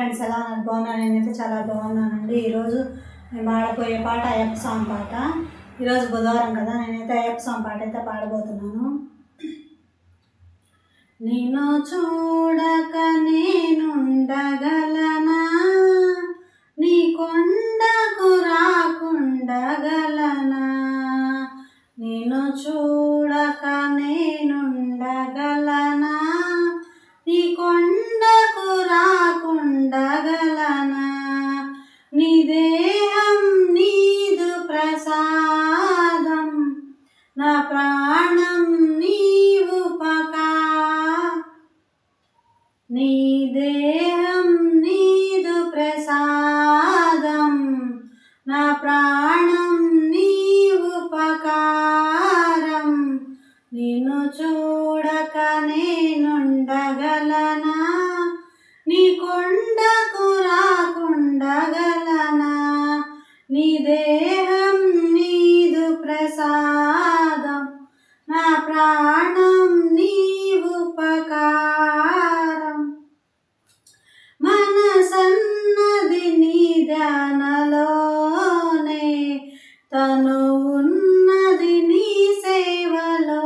Friends, ఎలా ఉన్నారు? బాగున్నాను. నేనైతే చాలా బాగున్నానండి. ఈరోజు నేను పాడబోయే పాట అయ్యప్ప స్వామి పాట. ఈరోజు బుధవారం కదా, నేనైతే అయ్యప్ప స్వామి పాట అయితే పాడబోతున్నాను. నిన్ను చూడక నేనుండగలనా, నీ కొండకు రాకుండగలనా, నిన్ను చూడక నేనుండగలనా, నీ కొండకు రాకుండగలనా, నీ దేహం నీదు ప్రసాదం, నా ప్రాణం నీ దేహం నీదు ప్రసాదం, నా ప్రాణం నీ ఉపకారం, నిన్ను చూడక నేనుండగలనా, నీ కొండకు రాకుండగలనా, నీ దేహం నీదు ప్రసాదం, నా ప్రాణం నీ ఉపకారం. మనసన్నది నీ ధ్యానలోనే, తను ఉన్నది నీ సేవలోనే,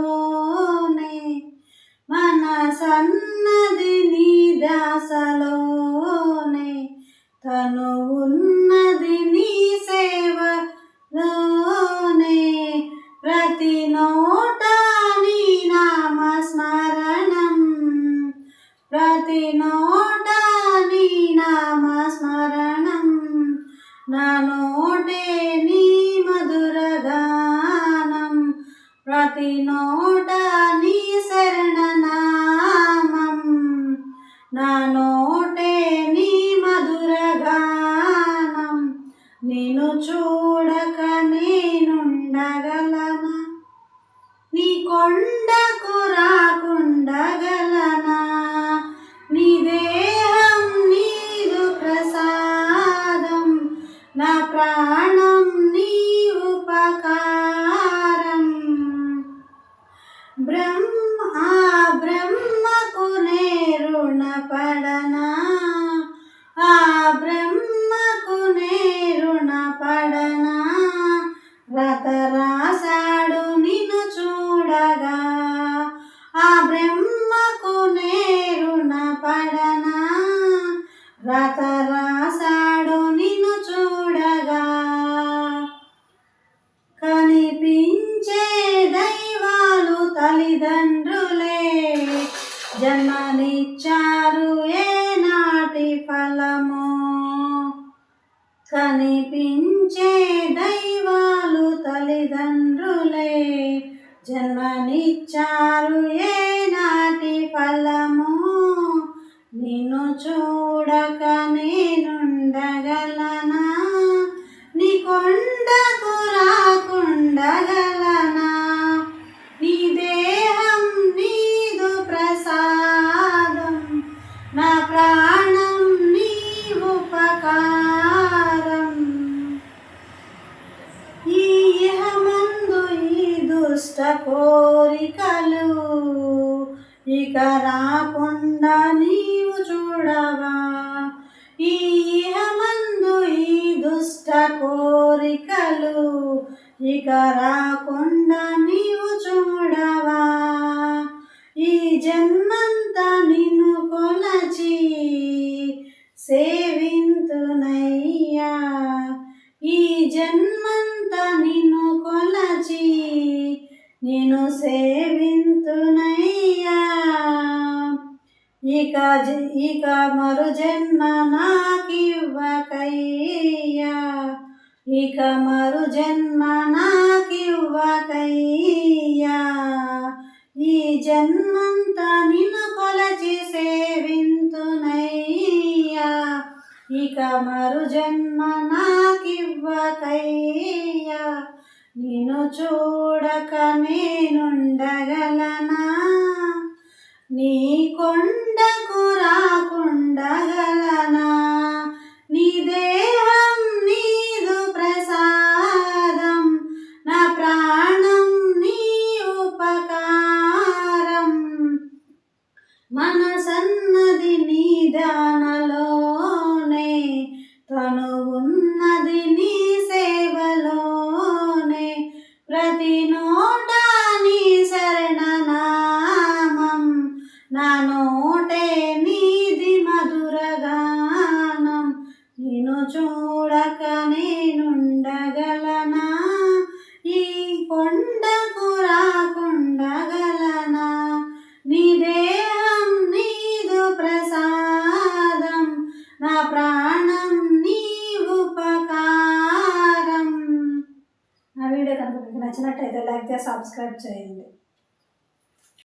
మనసన్నది నీ ధ్యాసలోనే, తను ఉన్నది నీ సేవలోనే, ప్రతి నోట నీ నామస్మరణం, ప్రతి నోట నీ నామస్మరణం, నా నోటే నీ మధురగానం, ప్రతి నోట నీ శరణనామం, నా నోటే నీ మధురగానం, నిన్ను చూడక నేనుండగలనా, నీ కొండకు రాకుండగలనా, నీ దేహం నీదు ప్రసాదం, నా ప్రాణం నీ ఉపకారం. బ్రహ్మకు నే రుణపడనా, ఆ బ్రహ్మకు నే రుణపడనా, వ్రత రాశాడు నిన్ను చూడగా, ఆ బ్రహ్మకు నే రుణపడనా, వ్రత రాశాడు నిన్ను చూడగా, కనిపించే దైవాలు తల్లిదండ్రులే, జన్మనిచ్చారు ఏనాటి ఫలమో, కనిపించే దైవాలు తల్లిదండ్రులే, జన్మనిచ్చారు ఏనాటి ఫలమో, నిన్ను చూడక నేనుండగలనా, నీ కొండకు రాకుండగలనా, నీ దేహం నీదు ప్రసాదం, నా ప్రాణం నీ ఉపకారం. ఈ ఇహమందు ఈ దుష్ట కోరికలు ఇక రాకుండా నీవు చూడవా, ఈ ఇహమందు ఈ దుష్ట కోరికలు ఇక రాకుండా నీవు చూడవా, ఈ జన్మంతా నిన్ను కొలచి సేవింతునయ్యా, ఈ జన్మంతా నిన్ను కొలచి నేను సేవింతునయ్యా, ఇక మరు జన్మ నాకివ్వకయ్యా, ఇక మరు జన్మ నాకివ్వకయ్యా, ఈ జన్మంతా నిన్ను కొలచి సేవింతునయ్యా, ఇక మరు జన్మ నాకివ్వకయ్యా, నిన్ను చూడక నేనుండగలనా, నీ కొండకు రాకుండగలనా, నీ దేహం నీదు ప్రసాదం, నా ప్రాణం నీ ఉపకారం. మనసన్నది నీ దానలో నా నోటే నీది మధురగానం నిన్ను చూడక నేనుండగలనా ఈ కొండకు రాకుండగలనా నీ దేహం నీదు ప్రసాదం నా ప్రాణం నీ ఉపకారం. నా వీడియో కనుక మీకు నచ్చినట్టయితే లైక్ చేసి సబ్స్క్రైబ్ చేయండి.